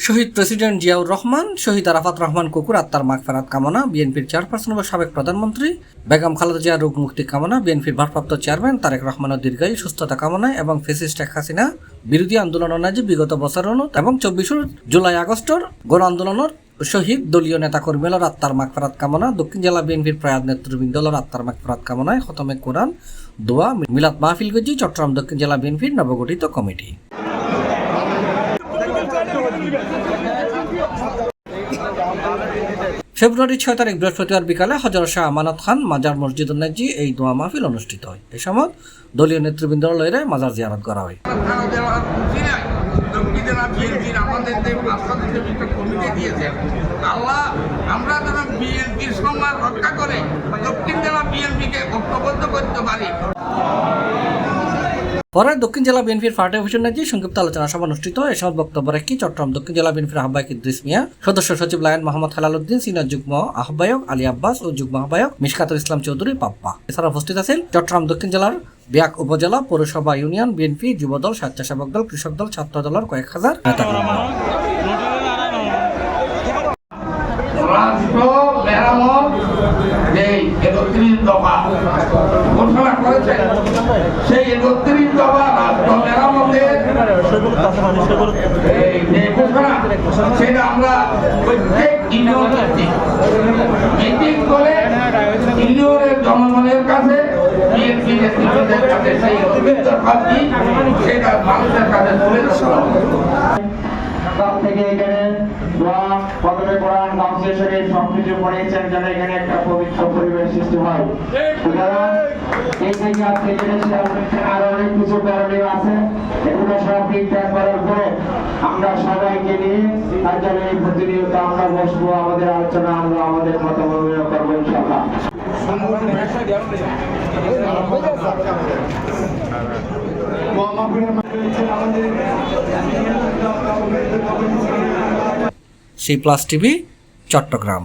শহীদ president Ziaur Rahman, শহীদ আরাফাত রহমান কুকুর আত্মার মাগফিরাত কামনা। বিএনপির চেয়ারপারসন ও সাবেক প্রধানমন্ত্রী বেগম খালেদা জিয়ার রোগ মুক্তি কামনা। বিএনপির ভারপ্রাপ্ত চেয়ারম্যান তারেক রহমানের দীর্ঘায়ু সুস্থতা কামনায় এবং ফ্যাসিস্ট শেখ হাসিনা বিরোধী আন্দোলন অনাজি বিগত বছরের এবং 24 জুলাই আগস্টর গণ আন্দোলনের শহীদ দলীয় নেতাকর্মীদের আত্মার মাগফিরাত কামনা। দক্ষিণ জেলা বিএনপির প্রয়াত নেতৃবৃন্দর আত্মার মাগফিরাত কামনায় খতমে কোরআন দোয়া মিলাদ মাহফিল গজি চট্টগ্রাম দক্ষিণ জেলা বিএনপির নবগঠিত কমিটি। ফেব্রুয়ারি 6 তারিখ বৃহস্পতিবার বিকালে হযরত শাহ আমানত খান মাজার মসজিদ নাজি এই দোয়া মাহফিল অনুষ্ঠিত হয়। এই সময় দলীয় নেতৃবৃন্দ লয়ে মাজার জিয়ারত করা হয়। আমরা যেন বিএনপির সম্মান রক্ষা করে দক্ষিণ জেলা বিএনপিকে ঐক্যবদ্ধ করতে পারি। পরে দক্ষিণ জেলা বিএনপির পার্টি অফিসের নাজি সংক্ষিপ্ত আলোচনা সভা অনুষ্ঠিত। এ সময় বক্তব্য রাখি চট্টগ্রাম দক্ষিণ জেলা বিএনপির আহ্বায়ক ইদ্রিস মিয়া, সদস্য সচিব লায়ন মোহাম্মদ হেলাল উদ্দিন, সিনিয়র যুগ্ম আহ্বায়ক আলী আব্বাস ও যুগ্ম আহ্বায়ক মিশকাতুল ইসলাম চৌধুরী পাপ্পা। এছাড়া উপস্থিত আছেন চট্টগ্রাম দক্ষিণ জেলার বিয়াক উপজেলা পৌরসভা, ইউনিয়ন বিএনপি, যুবদল, স্বেচ্ছাসেবক দল, কৃষক দল, ছাত্র দলের কয়েক হাজার নেতাকর্মী। সেই 31 দফা রাষ্ট্র মেরামতের সেটা আমরা প্রত্যেক মিটিং করে ইউনিয়নের জনগণের কাছে বিএনপি নেতৃত্বের কাছে সেই অভিজ্ঞতাটি সেটা মানুষের কাছে তুলে ধরা থেকে এখানে দোয়া খতমে কোরআন গামছা শরীফ সবকিছু পড়েছেন যেন এখানে একটা পবিত্র পরিবেশ সৃষ্টি হয়। সুতরাং এই জায়গা থেকে আরো অনেক কিছু করণীয় আছে, এগুলো সব ঠিকঠাক করার পরে আমরা সবাইকে নিয়ে তার জন্য এই প্রতিনিয়ত আমরা বসবো, আমাদের আলোচনা আমরা আমাদের মতামত করবো ইনশাআল্লাহ। সেই প্লাস টিভি চট্টগ্রাম।